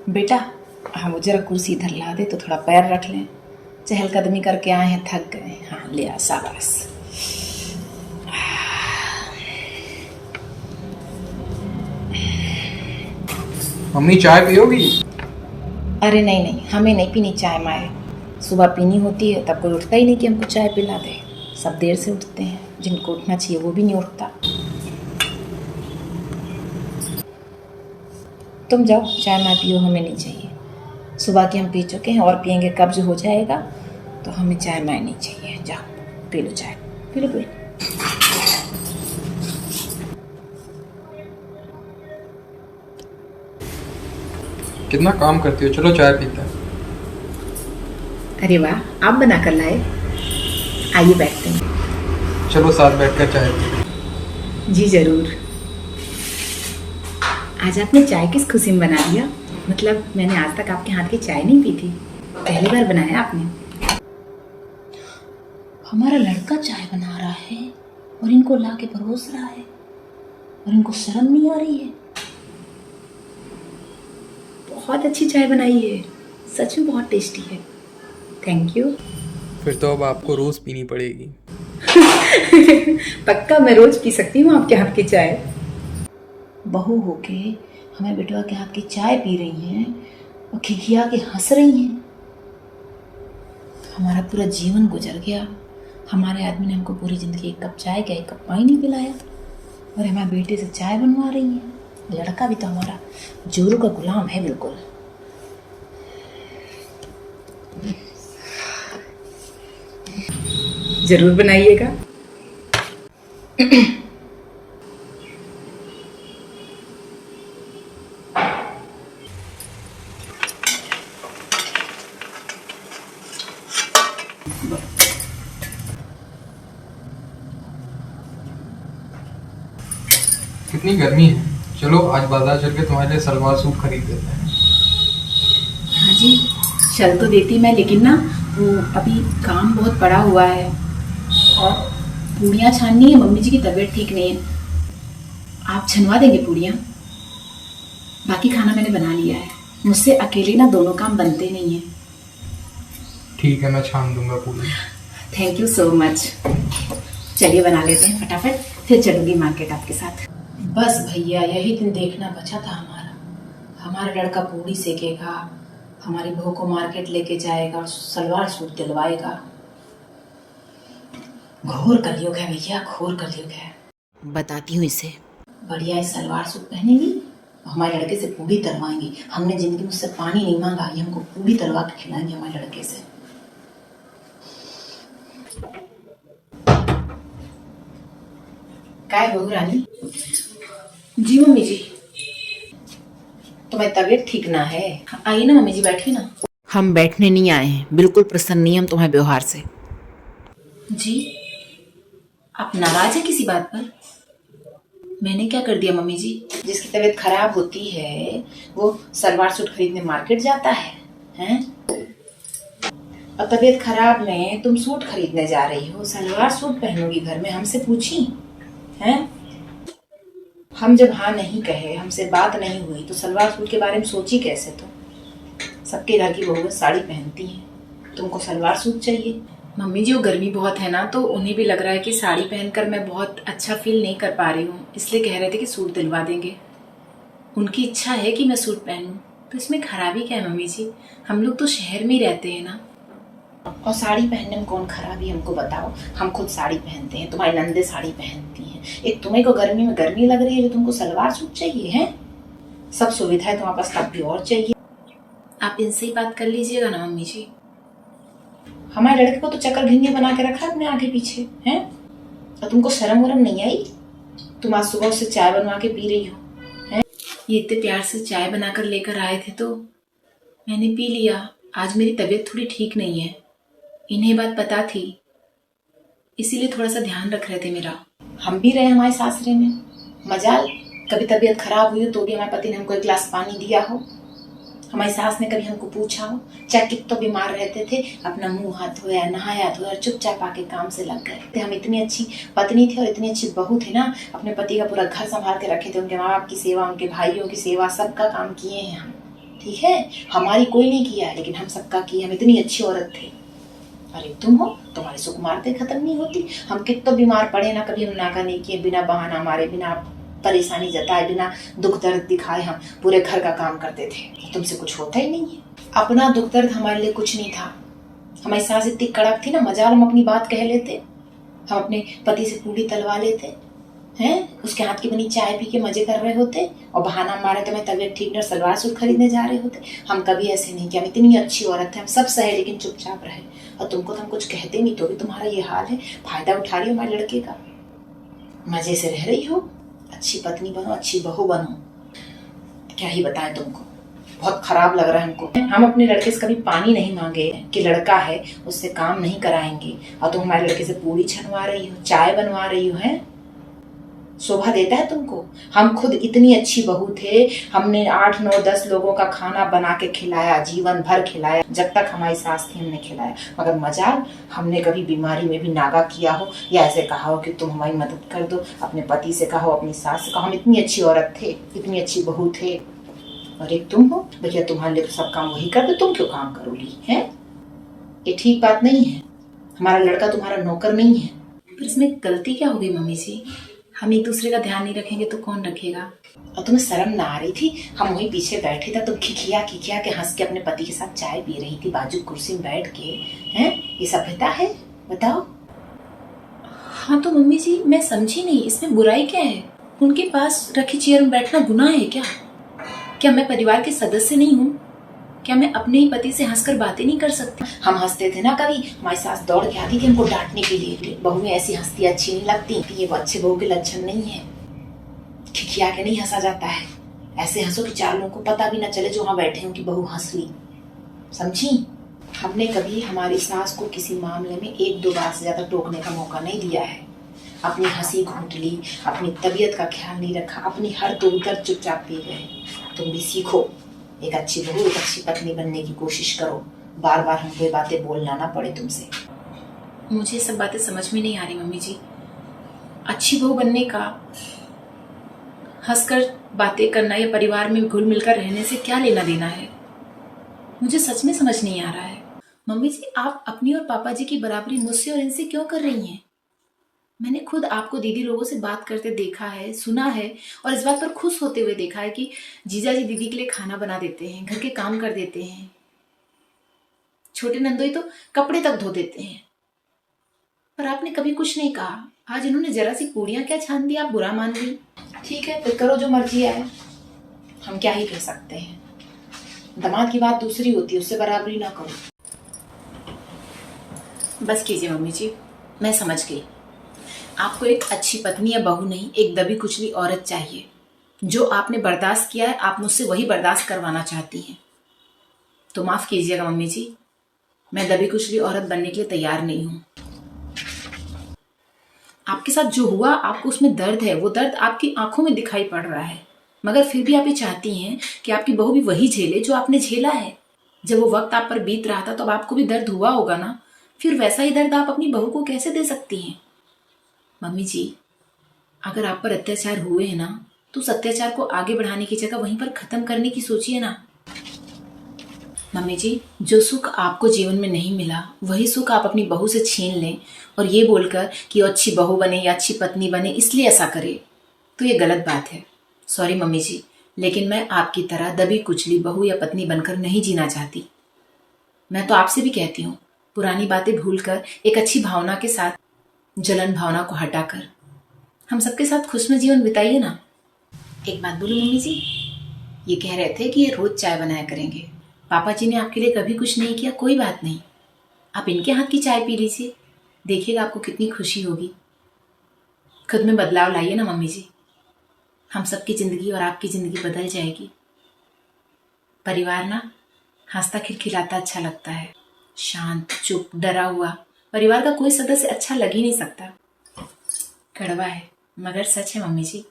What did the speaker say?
बेटा, हम जरा कुर्सी इधर ला दे तो थोड़ा पैर रख लें। चहलकदमी करके आए हैं, थक गए। हाँ ले आ, शाबाश। मम्मी चाय पियोगी? अरे नहीं नहीं, हमें नहीं पीनी चाय माए। सुबह पीनी होती है तब कोई उठता ही नहीं कि हमको चाय पिला दे। सब देर से उठते हैं, जिनको उठना चाहिए वो भी नहीं उठता। तुम जाओ, चाय माए पियो, हमें नहीं चाहिए। सुबह की हम पी चुके हैं और पियेंगे, कब्ज हो जाएगा, तो हमें चाय माए नहीं चाहिए। जाओ पी लो चाय, पी लो पी लो। कितना काम करती हो, चलो चाय पीते हैं। अरे वाह, आप बना कर लाए। आइए बैठते हैं। चलो साथ बैठकर चाय पीते। जी जरूर। आज आपने चाय किस खुशी में बना दिया? मतलब मैंने आज तक आपके हाथ की चाय नहीं पी थी, पहली बार बनाया आपने। हमारा लड़का चाय बना रहा है और इनको ला के परोस रहा है, और इनको शर्म नहीं आ रही है। बहुत अच्छी चाय बनाई है, सच में बहुत टेस्टी है। Thank you. फिर तो अब आपको रोज पीनी पड़ेगी। पक्का मैं रोज पी सकती हूँ आपके हाथ की चाय। बहू होके हमें बेटवा के हाथ की चाय पी रही हैं और खिखिया के हंस रही हैं। हमारा पूरा जीवन गुजर गया, हमारे आदमी ने हमको पूरी जिंदगी एक कप चाय क्या एक कप पानी नहीं पिलाया, और हमारे बेटे से चाय बनवा रही हैं। लड़का भी तो हमारा जोरू का गुलाम है बिल्कुल। जरूर बनाइएगा। कितनी गर्मी है, चलो आज बाजार चल के तुम्हारे लिए सलवार सूट खरीद देते हैं। हाँ जी, चल तो देती मैं, लेकिन ना वो अभी काम बहुत पड़ा हुआ है और पूड़ियाँ छाननी है। मम्मी जी की तबीयत ठीक नहीं है। आप छनवा देंगे पूड़ियाँ? बाकी खाना मैंने बना लिया है, मुझसे अकेले ना दोनों काम बनते नहीं हैं। ठीक है, मैं छान दूंगा पूरी। Thank you so much. चलिए बना लेते हैं फटाफट, फिर चलूंगी मार्केट आपके साथ। बस भैया, यही दिन देखना बचा था हमारा। हमारा लड़का पूड़ी सेकेगा, हमारी बहू को मार्केट लेके जाएगा और सलवार सूट दिलवाएगा। घोर कलयुग है भैया, घोर कलयुग है। बताती हूँ इसे, बढ़िया इस सलवार सूट पहनेगी, हमारे लड़के से पूड़ी तलवाएंगी। हमने जिंदगी में उससे पानी नहीं मांगा, ये हमको पूड़ी तलवा के खिलाएंगे हमारे लड़के से। काय बहू रानी? जी मम्मी जी। तुम्हारी तबीयत ठीक ना है? आइए ना मम्मी जी, बैठिए ना। हम बैठने नहीं आए हैं, बिल्कुल प्रसन्न नहीं हम तुम्हारे व्यवहार से। जी, आप नाराज है किसी बात पर? मैंने क्या कर दिया मम्मी जी? जिसकी तबीयत खराब होती है वो सलवार सूट खरीदने मार्केट जाता है, हैं? और तबीयत खराब में तुम सूट खरीदने जा रही हो, सलवार सूट पहनोगी घर में, हमसे पूछी हैं? हम जब हाँ नहीं कहे, हमसे बात नहीं हुई, तो सलवार सूट के बारे में सोची कैसे? तो सबके घर की बहुएं साड़ी पहनती हैं, तुमको सलवार सूट चाहिए? मम्मी जी वो गर्मी बहुत है ना, तो उन्हें भी लग रहा है कि साड़ी पहनकर मैं बहुत अच्छा फील नहीं कर पा रही हूँ, इसलिए कह रहे थे कि सूट दिलवा देंगे। उनकी इच्छा है कि मैं सूट पहनूं, तो इसमें खराबी क्या है मम्मी जी? हम लोग तो शहर में ही रहते हैं ना। और साड़ी पहनने में कौन खराबी है हमको बताओ? हम खुद साड़ी पहनते हैं, तुम्हारी नंदे साड़ी पहनती हैं। एक तुम्हें को गर्मी में गर्मी लग रही है, जो तुमको सलवार सूट चाहिए है? सब सुविधाएं तुम्हारे पास, तब भी और चाहिए। आप इनसे ही बात कर लीजिएगा ना मम्मी जी। हमारे लड़के को तो चक्कर भिंडी बना के रखा अपने आगे पीछे हैं, और तुमको शर्म वरम नहीं आई? तुम आज सुबह उससे चाय बनवा के पी रही हो हैं? ये इतने प्यार से चाय बनाकर लेकर आए थे तो मैंने पी लिया। आज मेरी तबीयत थोड़ी ठीक नहीं है, इन्हें बात पता थी, इसीलिए थोड़ा सा ध्यान रख रहे थे मेरा। हम भी रहे हमारे सासरे में, मजाल कभी तबीयत खराब हुई हो तो भी हमारे पति ने हमको एक गिलास पानी दिया हो, हमारी सास ने कभी हमको पूछा हो। चाहे कितना बीमार रहते थे, अपना मुंह हाथ धोया, नहाया धोया, चुपचाप आके काम से लग गए थे। हम इतनी अच्छी पत्नी थी और इतनी अच्छी बहू थी ना, अपने पति का पूरा घर संभाल के रखे थे, उनके माँ बाप की सेवा, उनके भाइयों की सेवा, सबका काम किए हैं हम। ठीक है, हमारी कोई नहीं किया है, लेकिन हम सबका किया। हम इतनी अच्छी औरत थे। अरे तुम हो, तुम्हारे सुख मारते खत्म नहीं होती। हम कितना बीमार पड़े ना, कभी हम नागा नहीं किए, बिना बहाना मारे, बिना परेशानी जताए, बिना दुख दर्द दिखाए हम पूरे घर का काम करते थे। तुमसे कुछ होता ही नहीं है। अपना दुख दर्द हमारे लिए कुछ नहीं था। हमारी सास इतनी कड़क थी ना, मजाल हम अपनी बात कह लेते। हम अपने पति से पूरी तलवा लेते हैं, उसके हाथ की बनी चाय पी के मजे कर रहे होते, और बहाना मारे तो मैं तबीयत ठीक नहीं, सलवार सूट खरीदने जा रहे होते। हम कभी ऐसे नहीं किया। हम इतनी अच्छी औरत है, हम सब सहे लेकिन चुपचाप रहे। और तुमको तो हम कुछ कहते नहीं, तो भी तुम्हारा ये हाल है। फायदा उठा रही हो हमारे लड़के का, मजे से रह रही हो। अच्छी पत्नी बनो, अच्छी बहू बनो, क्या ही बताएं तुमको। बहुत खराब लग रहा है हमको। हम अपने लड़के से कभी पानी नहीं मांगे कि लड़का है उससे काम नहीं कराएंगे, और तुम हमारे लड़के से पूरी छनवा रही हो, चाय बनवा रही हो। है शोभा देता है तुमको? हम खुद इतनी अच्छी बहू थे, हमने 8 9 10 लोगों का खाना बना के खिलाया, जीवन भर खिलाया। जब तक हमारी सास थी हमने खिलाया। मगर मजाल, हमने कभी बीमारी में भी नागा किया हो या ऐसे कहा हो कि तुम हमारी मदद कर दो। अपने पति से कहा हो, अपनी सास से कहा। हम इतनी अच्छी औरत थे, इतनी अच्छी बहू थे। और एक तुम हो, भैया तुम्हारे लिए तो सब काम वही कर दे, तुम क्यों काम करोगी? है ये ठीक बात नहीं है। हमारा लड़का तुम्हारा नौकर नहीं है। फिर इसमें गलती क्या होगी मम्मी जी? हम एक दूसरे का ध्यान नहीं रखेंगे तो कौन रखेगा? और तुम्हें शर्म ना आ रही थी? हम वहीं पीछे बैठे थे, तुम खिखिया के हंस के अपने पति के साथ चाय पी रही थी बाजू कुर्सी में बैठ के। हैं, ये सभ्यता है? बताओ। हाँ तो मम्मी जी, मैं समझी नहीं, इसमें बुराई क्या है? उनके पास रखी चेयर में बैठना गुनाह है क्या? क्या मैं परिवार के सदस्य नहीं हूँ? क्या मैं अपने ही पति से हंसकर बातें नहीं कर सकती? हम हंसते थे ना, कभी हमारी सास दौड़ के आती थी हमको डांटने के लिए। बहू में ऐसी हंसती अच्छी नहीं लगती, ये वो अच्छे बहू के लक्षण नहीं है। खिखिया के नहीं हंसा जाता है। ऐसे हंसो कि 4 लोगों को पता भी ना चले जो वहां बैठे हैं कि बहू हंस ली। समझी? हमने कभी हमारी सास को किसी मामले में 1 2 बार से ज्यादा टोकने का मौका नहीं दिया है। अपनी हंसी घूंट ली, अपनी तबीयत का ख्याल नहीं रखा, अपनी हर दुख दर्द चुपचाप पी गए। तुम भी सीखो, एक अच्छी बहू, एक अच्छी पत्नी बनने की कोशिश करो। बार बार हमको ये बातें बोलना ना पड़े तुमसे। मुझे सब बातें समझ में नहीं आ रही मम्मी जी। अच्छी बहू बनने का, हंसकर बातें करना या परिवार में घुल मिलकर रहने से क्या लेना देना है? मुझे सच में समझ नहीं आ रहा है। मम्मी जी, आप अपनी और पापा जी की बराबरी मुझसे और इनसे क्यों कर रही हैं? मैंने खुद आपको दीदी लोगों से बात करते देखा है, सुना है, और इस बात पर खुश होते हुए देखा है कि जीजा जी दीदी के लिए खाना बना देते हैं, घर के काम कर देते हैं, छोटे नंदोई तो कपड़े तक धो देते हैं। पर आपने कभी कुछ नहीं कहा। आज इन्होंने जरा सी पूड़ियां क्या छान दी, आप बुरा मान गई। ठीक है, फिर करो जो मर्जी आए, हम क्या ही कह सकते हैं। दामाद की बात दूसरी होती है, उससे बराबरी ना करो। बस कीजिए मम्मी जी, मैं समझ गई। आपको एक अच्छी पत्नी या बहू नहीं, एक दबी कुचली औरत चाहिए। जो आपने बर्दाश्त किया है, आप मुझसे वही बर्दाश्त करवाना चाहती हैं। तो माफ कीजिएगा मम्मी जी, मैं दबी कुचली औरत बनने के लिए तैयार नहीं हूं। आपके साथ जो हुआ, आपको उसमें दर्द है, वो दर्द आपकी आंखों में दिखाई पड़ रहा है। मगर फिर भी आप ये चाहती हैं कि आपकी बहू भी वही झेले जो आपने झेला है। जब वो वक्त आप पर बीत रहा था, तो आपको भी दर्द हुआ होगा ना। फिर वैसा ही दर्द आप अपनी बहू को कैसे दे सकती हैं? मम्मी जी, अगर आप पर अत्याचार हुए हैं ना, तो उस अत्याचार को आगे बढ़ाने की जगह वहीं पर खत्म करने की सोचिए ना। मम्मी जी, जो सुख आपको जीवन में नहीं मिला, वही सुख आप अपनी बहू से छीन लें, और ये बोलकर कि वो अच्छी बहू बने या अच्छी पत्नी बने इसलिए ऐसा करे, तो ये गलत बात है। सॉरी मम्मी जी, लेकिन मैं आपकी तरह दबी कुचली बहू या पत्नी बनकर नहीं जीना चाहती। मैं तो आपसे भी कहती हूँ, पुरानी बातें भूलकर एक अच्छी भावना के साथ जलन भावना को हटाकर हम सबके साथ खुशनुमा जीवन बिताइए ना। एक बात बोलूं मम्मी जी, ये कह रहे थे कि ये रोज चाय बनाया करेंगे। पापा जी ने आपके लिए कभी कुछ नहीं किया, कोई बात नहीं, आप इनके हाथ की चाय पी लीजिए, देखिएगा आपको कितनी खुशी होगी। खुद में बदलाव लाइए ना मम्मी जी, हम सबकी जिंदगी और आपकी जिंदगी बदल जाएगी। परिवार ना हंसता खिलखिलाता अच्छा लगता है। शांत, चुप, डरा हुआ परिवार का कोई सदस्य अच्छा लग ही नहीं सकता। कड़वा है मगर सच है मम्मी जी।